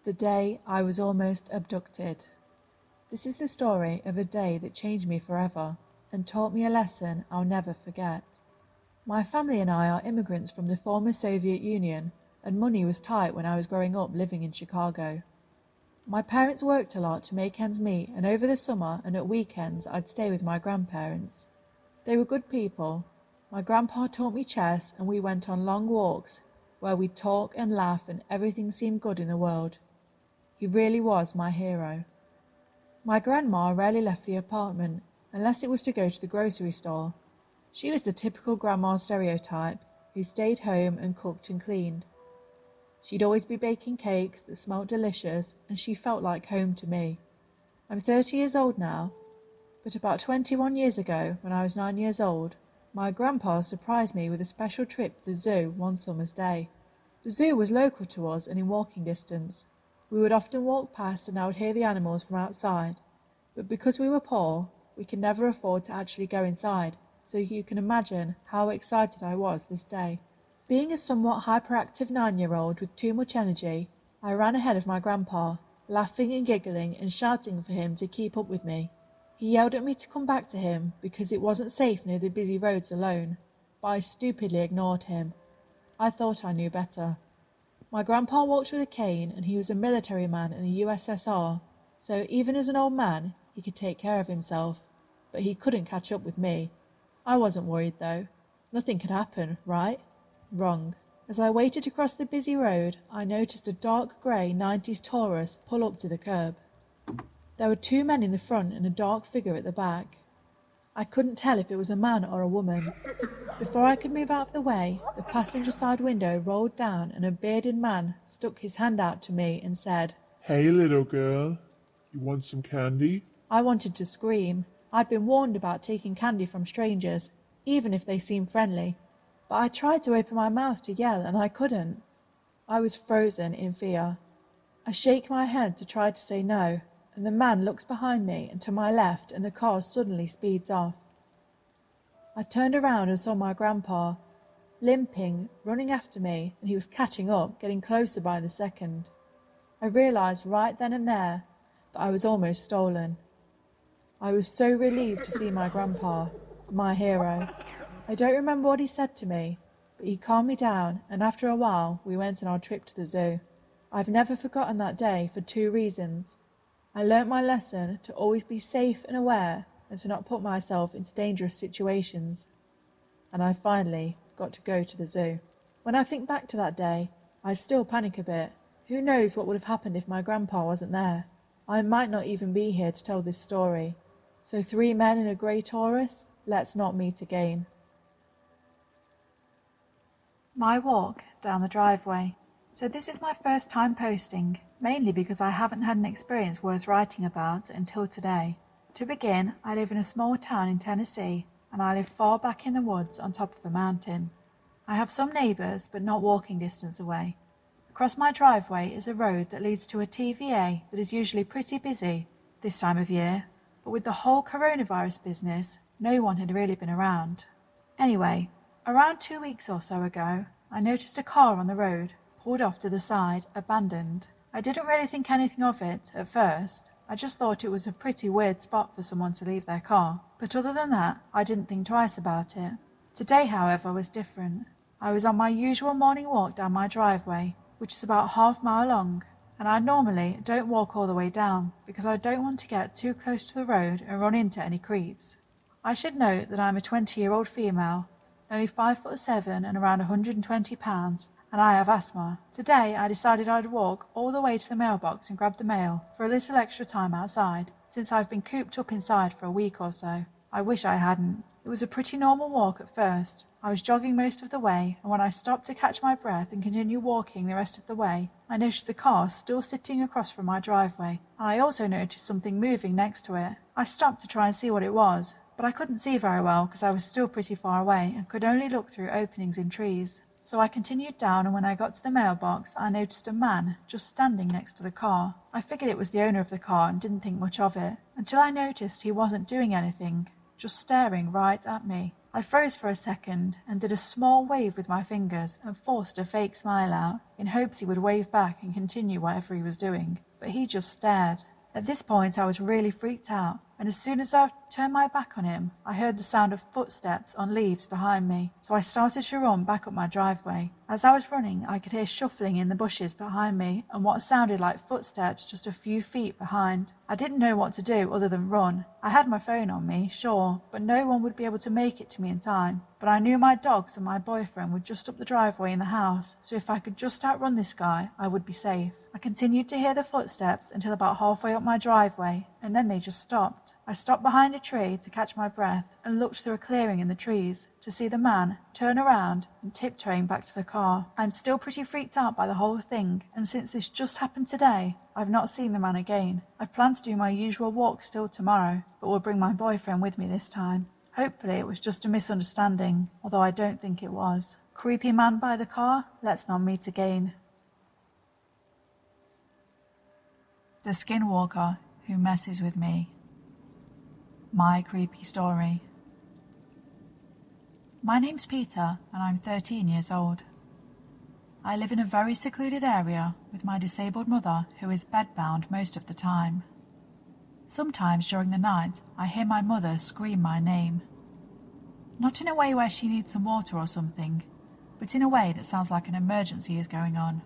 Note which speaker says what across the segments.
Speaker 1: The day I was almost abducted. This is the story of a day that changed me forever and taught me a lesson I'll never forget. My family and I are immigrants from the former Soviet Union, and money was tight when I was growing up living in Chicago. My parents worked a lot to make ends meet, and over the summer and at weekends I'd stay with my grandparents. They were good people. My grandpa taught me chess, and we went on long walks where we'd talk and laugh and everything seemed good in the world. He really was my hero. My grandma rarely left the apartment unless it was to go to the grocery store. She was the typical grandma stereotype who stayed home and cooked and cleaned. She'd always be baking cakes that smelt delicious, and she felt like home to me. I'm 30 years old now, but about 21 years ago, when I was 9 years old, my grandpa surprised me with a special trip to the zoo one summer's day. The zoo was local to us and in walking distance. We would often walk past and I would hear the animals from outside, but because we were poor, we could never afford to actually go inside, so you can imagine how excited I was this day. Being a somewhat hyperactive 9-year-old with too much energy, I ran ahead of my grandpa, laughing and giggling and shouting for him to keep up with me. He yelled at me to come back to him because it wasn't safe near the busy roads alone, but I stupidly ignored him. I thought I knew better. My grandpa walked with a cane, and he was a military man in the USSR, so even as an old man, he could take care of himself, but he couldn't catch up with me. I wasn't worried though. Nothing could happen, right? Wrong. As I waited to cross the busy road, I noticed a dark grey 90s Taurus pull up to the curb. There were 2 men in the front and a dark figure at the back. I couldn't tell if it was a man or a woman. Before I could move out of the way, the passenger side window rolled down and a bearded man stuck his hand out to me and said,
Speaker 2: "Hey little girl, you want some candy?"
Speaker 1: I wanted to scream. I'd been warned about taking candy from strangers, even if they seemed friendly, but I tried to open my mouth to yell and I couldn't. I was frozen in fear. I shake my head to try to say no, and the man looks behind me and to my left, and the car suddenly speeds off. I turned around and saw my grandpa, limping, running after me, and he was catching up, getting closer by the second. I realised right then and there that I was almost stolen. I was so relieved to see my grandpa, my hero. I don't remember what he said to me, but he calmed me down, and after a while we went on our trip to the zoo. I've never forgotten that day for 2 reasons. I learnt my lesson to always be safe and aware and to not put myself into dangerous situations. And I finally got to go to the zoo. When I think back to that day, I still panic a bit. Who knows what would have happened if my grandpa wasn't there? I might not even be here to tell this story. So 3 men in a grey Taurus, let's not meet again. My walk down the driveway. So this is my first time posting, mainly because I haven't had an experience worth writing about until today. To begin, I live in a small town in Tennessee, and I live far back in the woods on top of a mountain. I have some neighbours, but not walking distance away. Across my driveway is a road that leads to a TVA that is usually pretty busy this time of year, but with the whole coronavirus business, no one had really been around. Anyway, around 2 weeks or so ago, I noticed a car on the road, pulled off to the side, abandoned. I didn't really think anything of it at first. I just thought it was a pretty weird spot for someone to leave their car. But other than that, I didn't think twice about it. Today, however, was different. I was on my usual morning walk down my driveway, which is about half a mile long, and I normally don't walk all the way down because I don't want to get too close to the road and run into any creeps. I should note that I'm a 20-year-old female, only 5'7" and around 120 pounds, and I have asthma. Today I decided I'd walk all the way to the mailbox and grab the mail for a little extra time outside, since I've been cooped up inside for a week or so. I wish I hadn't. It was a pretty normal walk at first. I was jogging most of the way, and when I stopped to catch my breath and continue walking the rest of the way, I noticed the car still sitting across from my driveway, and I also noticed something moving next to it. I stopped to try and see what it was, but I couldn't see very well because I was still pretty far away and could only look through openings in trees. So I continued down, and when I got to the mailbox, I noticed a man just standing next to the car. I figured it was the owner of the car and didn't think much of it, until I noticed he wasn't doing anything, just staring right at me. I froze for a second and did a small wave with my fingers and forced a fake smile out in hopes he would wave back and continue whatever he was doing, but he just stared. At this point I was really freaked out, and as soon as I turned my back on him, I heard the sound of footsteps on leaves behind me, so I started to run back up my driveway. As I was running, I could hear shuffling in the bushes behind me and what sounded like footsteps just a few feet behind. I didn't know what to do other than run. I had my phone on me, sure, but no one would be able to make it to me in time. But I knew my dogs and my boyfriend were just up the driveway in the house, so if I could just outrun this guy, I would be safe. I continued to hear the footsteps until about halfway up my driveway, and then they just stopped. I stopped behind a tree to catch my breath and looked through a clearing in the trees to see the man turn around and tiptoeing back to the car. I'm still pretty freaked out by the whole thing, and since this just happened today, I've not seen the man again. I plan to do my usual walk still tomorrow, but will bring my boyfriend with me this time. Hopefully it was just a misunderstanding, although I don't think it was. Creepy man by the car, let's not meet again. The skinwalker who messes with me. My creepy story. My name's Peter and I'm 13 years old. I live in a very secluded area with my disabled mother who is bedbound most of the time. Sometimes during the night I hear my mother scream my name. Not in a way where she needs some water or something, but in a way that sounds like an emergency is going on.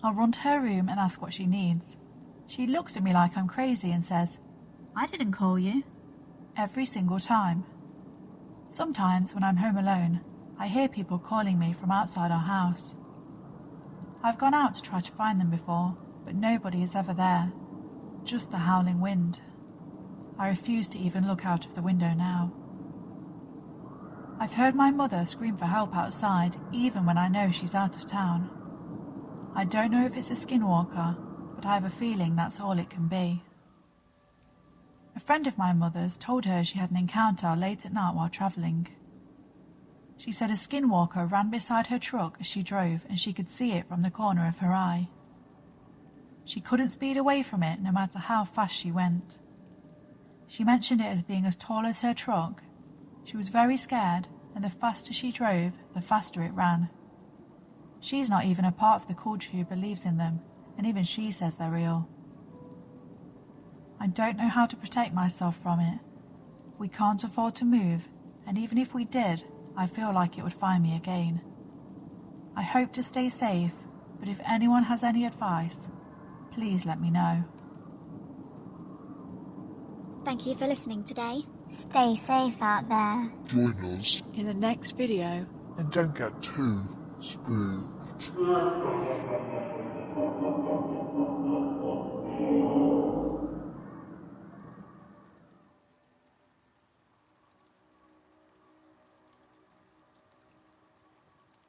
Speaker 1: I'll run to her room and ask what she needs. She looks at me like I'm crazy and says, "I didn't call you." Every single time. Sometimes when I'm home alone, I hear people calling me from outside our house. I've gone out to try to find them before, but nobody is ever there. Just the howling wind. I refuse to even look out of the window now. I've heard my mother scream for help outside, even when I know she's out of town. I don't know if it's a skinwalker, but I have a feeling that's all it can be. A friend of my mother's told her she had an encounter late at night while travelling. She said a skinwalker ran beside her truck as she drove and she could see it from the corner of her eye. She couldn't speed away from it no matter how fast she went. She mentioned it as being as tall as her truck. She was very scared, and the faster she drove, the faster it ran. She's not even a part of the culture who believes in them, and even she says they're real. I don't know how to protect myself from it. We can't afford to move, and even if we did, I feel like it would find me again. I hope to stay safe, but if anyone has any advice, please let me know.
Speaker 3: Thank you for listening today. Stay safe out there.
Speaker 2: Join us
Speaker 1: In the next video.
Speaker 2: and don't get too spooked.